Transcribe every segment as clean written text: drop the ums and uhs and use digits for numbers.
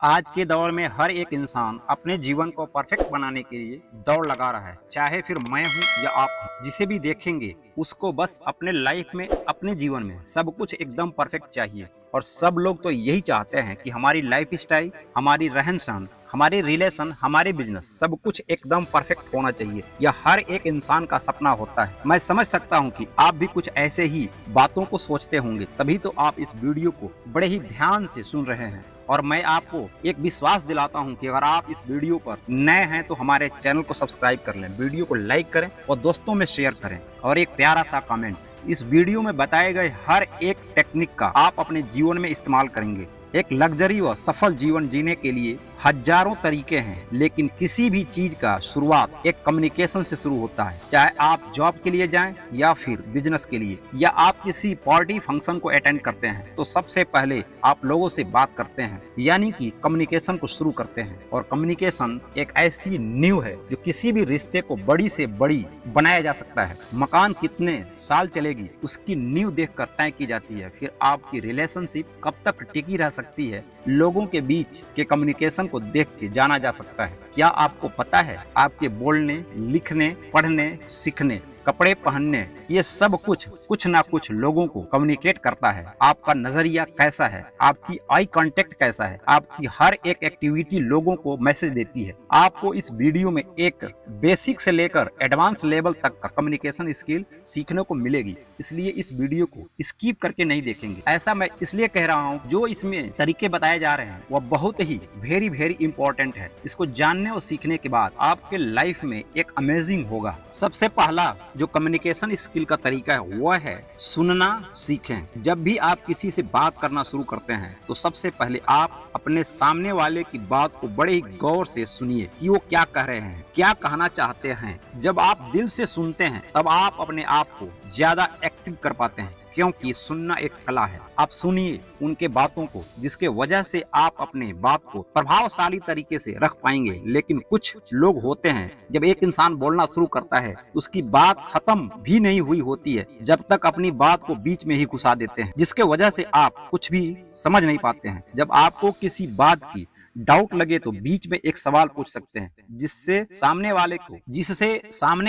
आज के दौर में हर एक इंसान अपने जीवन को परफेक्ट बनाने के लिए दौड़ लगा रहा है। चाहे फिर मैं हूँ या आप हूँ, जिसे भी देखेंगे उसको बस अपने लाइफ में, अपने जीवन में सब कुछ एकदम परफेक्ट चाहिए। और सब लोग तो यही चाहते हैं कि हमारी लाइफ स्टाइल, हमारी रहन सहन, हमारे रिलेशन, हमारे बिजनेस, सब कुछ एकदम परफेक्ट होना चाहिए। यह हर एक इंसान का सपना होता है। मैं समझ सकता हूँ कि आप भी कुछ ऐसे ही बातों को सोचते होंगे, तभी तो आप इस वीडियो को बड़े ही ध्यान से सुन रहे हैं। और मैं आपको एक विश्वास दिलाता हूं कि अगर आप इस वीडियो पर नए हैं तो हमारे चैनल को सब्सक्राइब कर लें, वीडियो को लाइक करें और दोस्तों में शेयर करें और एक प्यारा सा कमेंट। इस वीडियो में बताए गए हर एक टेक्निक का आप अपने जीवन में इस्तेमाल करेंगे। एक लग्जरी व सफल जीवन जीने के लिए हजारों तरीके हैं, लेकिन किसी भी चीज का शुरुआत एक कम्युनिकेशन से शुरू होता है। चाहे आप जॉब के लिए जाएं या फिर बिजनेस के लिए, या आप किसी पार्टी फंक्शन को अटेंड करते हैं, तो सबसे पहले आप लोगों से बात करते हैं, यानी कि कम्युनिकेशन को शुरू करते हैं। और कम्युनिकेशन एक ऐसी नींव है जो किसी भी रिश्ते को बड़ी से बड़ी बनाया जा सकता है। मकान कितने साल चलेगी उसकी नींव देखकर तय की जाती है। फिर आपकी रिलेशनशिप कब तक टिकी रह सकती है, लोगों के बीच के कम्युनिकेशन को देख के जाना जा सकता है। क्या आपको पता है, आपके बोलने, लिखने, पढ़ने, सीखने, कपड़े पहनने, ये सब कुछ ना कुछ लोगों को कम्युनिकेट करता है। आपका नजरिया कैसा है, आपकी आई कांटेक्ट कैसा है, आपकी हर एक एक्टिविटी लोगों को मैसेज देती है। आपको इस वीडियो में एक बेसिक से लेकर एडवांस लेवल तक का कम्युनिकेशन स्किल सीखने को मिलेगी, इसलिए इस वीडियो को स्किप करके नहीं देखेंगे। ऐसा मैं इसलिए कह रहा हूँ, जो इसमें तरीके बताए जा रहे हैं वह बहुत ही वेरी इंपॉर्टेंट है। इसको जानने और सीखने के बाद आपके लाइफ में एक अमेजिंग होगा। सबसे पहला जो कम्युनिकेशन स्किल का तरीका है वह है सुनना सीखें। जब भी आप किसी से बात करना शुरू करते हैं तो सबसे पहले आप अपने सामने वाले की बात को बड़े ही गौर से सुनिए कि वो क्या कह रहे हैं, क्या कहना चाहते हैं। जब आप दिल से सुनते हैं तब आप अपने आप को ज्यादा एक्टिव कर पाते हैं, क्योंकि सुनना एक कला है। आप सुनिए उनके बातों को, जिसके वजह से आप अपने बात को प्रभावशाली तरीके से रख पाएंगे। लेकिन कुछ लोग होते हैं, जब एक इंसान बोलना शुरू करता है उसकी बात खत्म भी नहीं हुई होती है जब तक अपनी बात को बीच में ही घुसा देते हैं, जिसके वजह से आप कुछ भी समझ नहीं पाते हैं। जब आपको किसी बात की डाउट लगे तो बीच में एक सवाल पूछ सकते हैं, जिससे सामने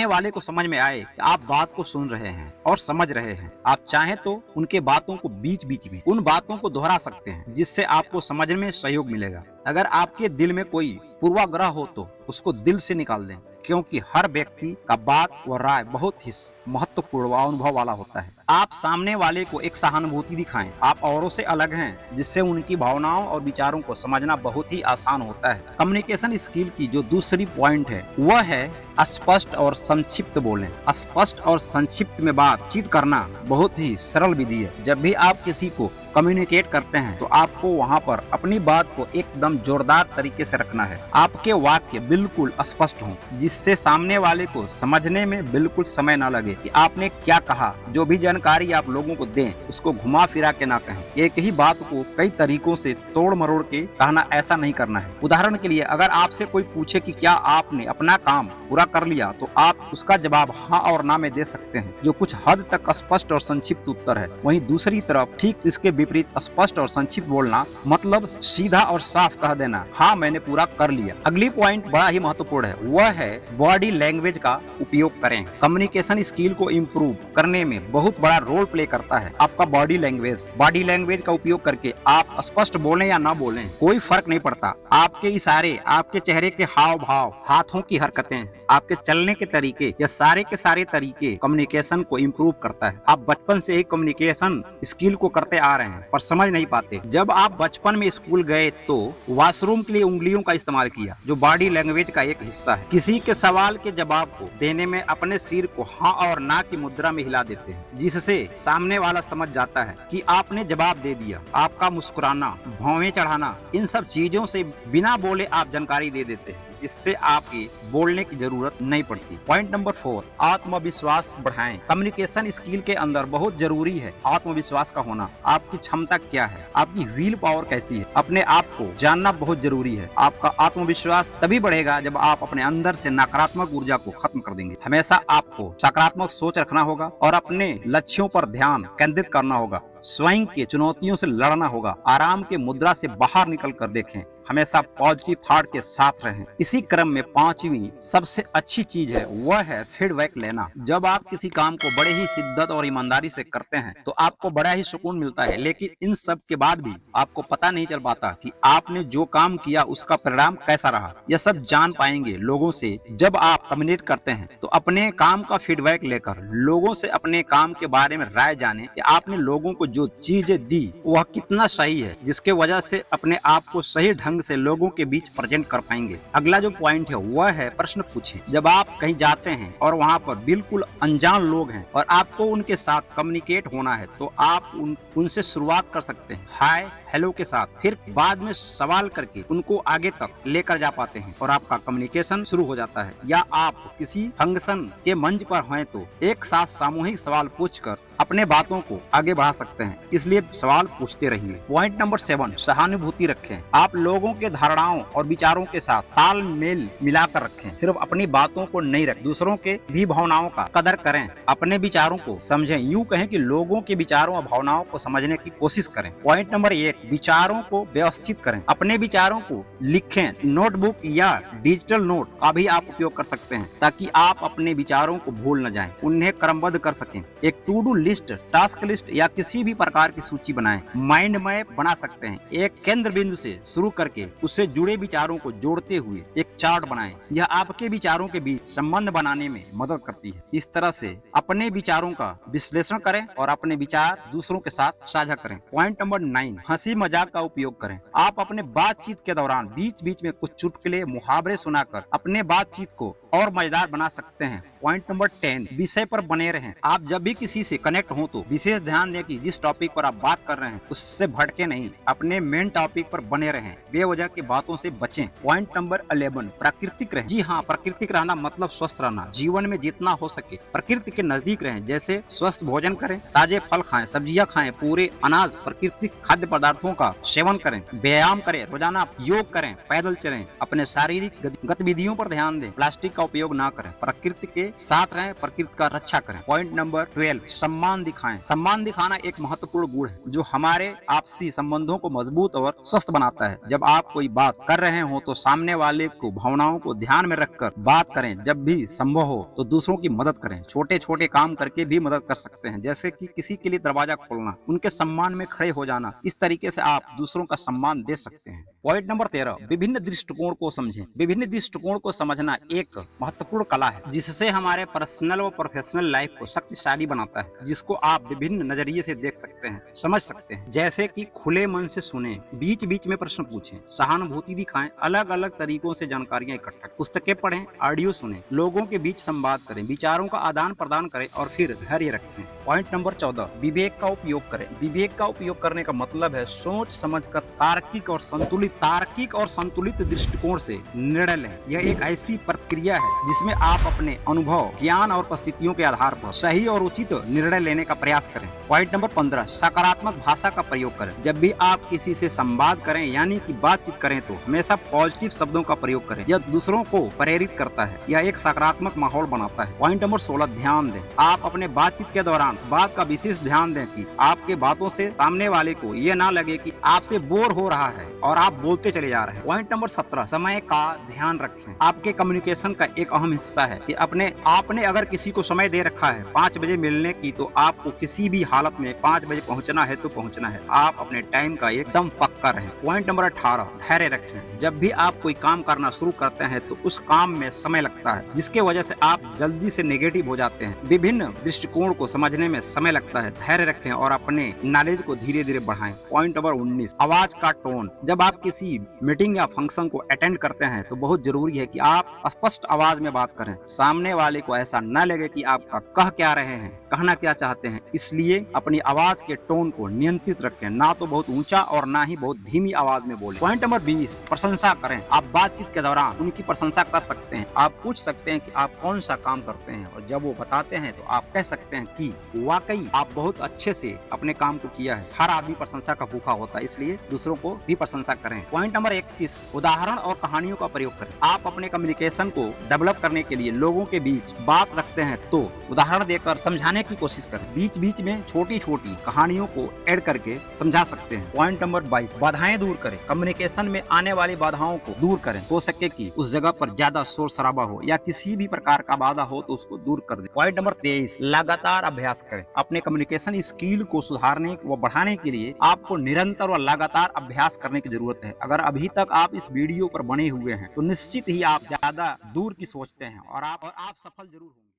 वाले को समझ में आए कि आप बात को सुन रहे हैं और समझ रहे हैं। आप चाहें तो उनके बातों को बीच में उन बातों को दोहरा सकते हैं, जिससे आपको समझने में सहयोग मिलेगा। अगर आपके दिल में कोई पूर्वाग्रह हो तो उसको दिल से निकाल दें, क्योंकि हर व्यक्ति का बात व राय बहुत ही महत्वपूर्ण व अनुभव वाला होता है। आप सामने वाले को एक सहानुभूति दिखाएं। आप औरों से अलग हैं, जिससे उनकी भावनाओं और विचारों को समझना बहुत ही आसान होता है। कम्युनिकेशन स्किल की जो दूसरी पॉइंट है वह है स्पष्ट और संक्षिप्त बोलें। स्पष्ट और संक्षिप्त में बातचीत करना बहुत ही सरल विधि है। जब भी आप किसी को कम्युनिकेट करते हैं तो आपको वहां पर अपनी बात को एकदम जोरदार तरीके से रखना है। आपके वाक्य बिल्कुल स्पष्ट हों, जिससे सामने वाले को समझने में बिल्कुल समय न लगे कि आपने क्या कहा। जो भी जानकारी आप लोगों को दें उसको घुमा फिरा के ना कहें। एक ही बात को कई तरीकों से तोड़ मरोड़ के कहना, ऐसा नहीं करना है। उदाहरण के लिए, अगर आपसे कोई पूछे कि क्या आपने अपना काम पूरा कर लिया, तो आप उसका जवाब हाँ और ना में दे सकते हैं, जो कुछ हद तक स्पष्ट और संक्षिप्त उत्तर है। वहीं दूसरी तरफ ठीक इसके विपरीत स्पष्ट और संक्षिप्त बोलना मतलब सीधा और साफ कह देना, हाँ मैंने पूरा कर लिया। अगली पॉइंट बड़ा ही महत्वपूर्ण है, वह है बॉडी लैंग्वेज का उपयोग करें। कम्युनिकेशन स्किल को इम्प्रूव करने में बहुत बड़ा रोल प्ले करता है आपका बॉडी लैंग्वेज। बॉडी लैंग्वेज का उपयोग करके आप स्पष्ट बोलें या ना बोलें, कोई फर्क नहीं पड़ता। आपके इशारे, आपके चेहरे के हाव भाव, हाथों की हरकतें, आपके चलने के तरीके, ये सारे के सारे तरीके कम्युनिकेशन को इम्प्रूव करता है। आप बचपन से ही कम्युनिकेशन स्किल को करते आ रहे हैं पर समझ नहीं पाते। जब आप बचपन में स्कूल गए तो वॉशरूम के लिए उंगलियों का इस्तेमाल किया, जो बॉडी लैंग्वेज का एक हिस्सा है। किसी के सवाल के जवाब को देने में अपने सिर को हाँ और ना की मुद्रा में हिला देते हैं, जिससे सामने वाला समझ जाता है कि आपने जवाब दे दिया। आपका मुस्कुराना, भौवें चढ़ाना, इन सब चीजों से बिना बोले आप जानकारी दे देते हैं, जिससे आपकी बोलने की जरूरत नहीं पड़ती। पॉइंट नंबर 4, आत्मविश्वास बढ़ाएं। कम्युनिकेशन स्किल के अंदर बहुत जरूरी है आत्मविश्वास का होना। आपकी क्षमता क्या है, आपकी व्हील पावर कैसी है, अपने आप को जानना बहुत जरूरी है। आपका आत्मविश्वास तभी बढ़ेगा जब आप अपने अंदर से नकारात्मक ऊर्जा को खत्म कर देंगे। हमेशा आपको सकारात्मक सोच रखना होगा और अपने लक्ष्यों पर ध्यान केंद्रित करना होगा। स्वयं के चुनौतियों से लड़ना होगा। आराम के मुद्रा से बाहर निकल कर देखें, हमेशा पॉजिटिव थॉट के साथ रहें। इसी क्रम में पांचवी सबसे अच्छी चीज है वह है फीडबैक लेना। जब आप किसी काम को बड़े ही शिद्दत और ईमानदारी से करते हैं तो आपको बड़ा ही सुकून मिलता है, लेकिन इन सब के बाद भी आपको पता नहीं चल पाता कि आपने जो काम किया उसका परिणाम कैसा रहा। यह सब जान पाएंगे लोगों से जब आप कम्युनिकेट करते हैं। तो अपने काम का फीडबैक लेकर लोगों से अपने काम के बारे में राय जाने कि आपने लोगों को जो चीजें दी वह कितना सही है, जिसके वजह से अपने आप को सही ढंग से लोगों के बीच प्रेजेंट कर पाएंगे। अगला जो पॉइंट है वह है प्रश्न पूछें। जब आप कहीं जाते हैं और वहाँ पर बिल्कुल अनजान लोग हैं और आपको उनके साथ कम्युनिकेट होना है तो आप उनसे शुरुआत कर सकते हैं हाय हेलो के साथ, फिर बाद में सवाल करके उनको आगे तक लेकर जा पाते हैं और आपका कम्युनिकेशन शुरू हो जाता है। या आप किसी फंक्शन के मंच पर हैं तो एक साथ सामूहिक सवाल पूछकर अपने बातों को आगे बढ़ा सकते हैं, इसलिए सवाल पूछते रहिए। पॉइंट नंबर 7, सहानुभूति रखें। आप लोगों के धारणाओं और विचारों के साथ तालमेल मिलाकर रखें। सिर्फ अपनी बातों को नहीं रखें, दूसरों के भी भावनाओं का कदर करें, अपने विचारों को समझें। यूं कहें कि लोगों के विचारों और भावनाओं को समझने की कोशिश करें। पॉइंट नंबर 8, विचारों को व्यवस्थित करें। अपने विचारों को लिखें, नोटबुक या डिजिटल नोट का भी आप उपयोग कर सकते हैं ताकि आप अपने विचारों को भूल न जाएं, उन्हें क्रमबद्ध कर सकें। एक to do list, task list या किसी भी प्रकार की सूची बनाएं। माइंड मैप बना सकते हैं। एक केंद्र बिंदु से शुरू करके उससे जुड़े विचारों को जोड़ते हुए एक चार्ट बनाएं। यह आपके विचारों के बीच संबंध बनाने में मदद करती है। इस तरह से अपने विचारों का विश्लेषण करें और अपने विचार दूसरों के साथ साझा करें। पॉइंट नंबर 9, हंसी मजाक का उपयोग करें। आप अपने बातचीत के दौरान बीच बीच में कुछ चुटकुले मुहावरे सुनाकर अपने बातचीत को और मजेदार बना सकते हैं। पॉइंट नंबर 10, विषय पर बने रहें। आप जब भी किसी से कनेक्ट हो तो विशेष ध्यान दें कि जिस टॉपिक पर आप बात कर रहे हैं उससे भटके नहीं, अपने मेन टॉपिक पर बने रहें, बेवजह की बातों से बचें। पॉइंट नंबर 11, प्राकृतिक रहें। जी हाँ, प्राकृतिक रहना मतलब स्वस्थ रहना। जीवन में जितना हो सके प्रकृति के नजदीक रहें, जैसे स्वस्थ भोजन करें, ताजे फल खाएं, सब्जियां खाएं, पूरे अनाज प्राकृतिक खाद्य पदार्थों का सेवन करें, व्यायाम करें, रोजाना योग करें, पैदल चलें, अपने शारीरिक गतिविधियों पर ध्यान दें, प्लास्टिक का उपयोग ना करें, प्रकृति के साथ रहें, प्रकृति का रक्षा करें। पॉइंट नंबर 12, सम्मान दिखाएं। सम्मान दिखाना एक महत्वपूर्ण गुण है जो हमारे आपसी संबंधों को मजबूत और स्वस्थ बनाता है। जब आप कोई बात कर रहे हो तो सामने वाले को भावनाओं को ध्यान में रखकर बात करें। जब भी संभव हो तो दूसरों की मदद करें। छोटे छोटे काम करके भी मदद कर सकते हैं, जैसे कि किसी के लिए दरवाजा खोलना, उनके सम्मान में खड़े हो जाना। इस तरीके से आप दूसरों का सम्मान दे सकते हैं। पॉइंट नंबर 13, विभिन्न दृष्टिकोण को समझें। विभिन्न दृष्टिकोण को समझना एक महत्वपूर्ण कला है जिससे हमारे पर्सनल और प्रोफेशनल लाइफ को शक्तिशाली बनाता है, जिसको आप विभिन्न नजरिए से देख सकते हैं, समझ सकते हैं। जैसे कि खुले मन से सुने, बीच बीच में प्रश्न पूछें, सहानुभूति दिखाएं, अलग अलग तरीकों से जानकारियां इकट्ठा, पुस्तकें पढ़ें, ऑडियो सुने, लोगों के बीच संवाद करें, विचारों का आदान प्रदान करें और फिर धैर्य रखें। पॉइंट नंबर 14, विवेक का उपयोग करें। विवेक का उपयोग करने का मतलब है सोच समझकर तार्किक और संतुलित दृष्टिकोण से निर्णय लें। यह एक ऐसी प्रक्रिया है जिसमें आप अपने अनुभव, ज्ञान और परिस्थितियों के आधार पर सही और उचित निर्णय लेने का प्रयास करें। पॉइंट नंबर 15, सकारात्मक भाषा का प्रयोग करें। जब भी आप किसी से संवाद करें यानी कि बातचीत करें तो हमेशा पॉजिटिव शब्दों का प्रयोग करें। यह दूसरों को प्रेरित करता है, यह एक सकारात्मक माहौल बनाता है। पॉइंट नंबर 16, ध्यान दें। आप अपने बातचीत के दौरान बात का विशेष ध्यान दें कि आपके बातों से सामने वाले को ये ना लगे कि आपसे बोर हो रहा है और आप बोलते चले जा रहे हैं। पॉइंट नंबर 17, समय का ध्यान रखें। आपके कम्युनिकेशन का एक अहम हिस्सा है कि आपने अगर किसी को समय दे रखा है 5 बजे मिलने की तो आपको किसी भी हालत में 5 बजे पहुंचना है तो पहुंचना है। आप अपने टाइम का एकदम पक्का रहें। पॉइंट नंबर 18, धैर्य रखें। जब भी आप कोई काम करना शुरू करते हैं तो उस काम में समय लगता है, जिसके वजह से आप जल्दी से नेगेटिव हो जाते हैं। विभिन्न दृष्टिकोण को समझने में समय लगता है। धैर्य रखें और अपने नॉलेज को धीरे धीरे बढ़ाएं। पॉइंट नंबर 19, आवाज का टोन। जब आप किसी मीटिंग या फंक्शन को अटेंड करते हैं तो बहुत जरूरी है कि आप स्पष्ट आवाज में बात करें। सामने वाले को ऐसा न लगे कि आप कह क्या रहे हैं, कहना क्या चाहते हैं। इसलिए अपनी आवाज के टोन को नियंत्रित रखें, ना तो बहुत ऊंचा और ना ही बहुत धीमी आवाज में बोलें। पॉइंट नंबर 20, प्रशंसा करें। आप बातचीत के दौरान उनकी प्रशंसा कर सकते हैं। आप पूछ सकते हैं कि आप कौन सा काम करते हैं और जब वो बताते हैं तो आप कह सकते हैं कि वाकई आप बहुत अच्छे से अपने काम को किया है। हर आदमी प्रशंसा का भूखा होता है, इसलिए दूसरों को भी प्रशंसा करें। करें। पॉइंट नंबर 21, उदाहरण और कहानियों का प्रयोग करें। आप अपने कम्युनिकेशन को डेवलप करने के लिए लोगों के बीच बात रखते हैं तो उदाहरण देकर समझाने की कोशिश करें। बीच बीच में छोटी छोटी कहानियों को ऐड करके समझा सकते हैं। पॉइंट नंबर 22, बाधाएं दूर करें। कम्युनिकेशन में आने वाली बाधाओं को दूर करें। हो सके कि उस जगह पर ज्यादा शोर शराबा हो या किसी भी प्रकार का बाधा हो तो उसको दूर कर दें। पॉइंट नंबर 23, लगातार अभ्यास करें। अपने कम्युनिकेशन स्किल को सुधारने व बढ़ाने के लिए आपको निरंतर व लगातार अभ्यास करने की जरूरत है। अगर अभी तक आप इस वीडियो पर बने हुए हैं तो निश्चित ही आप ज्यादा दूर की सोचते हैं और आप सफल जरूर होंगे।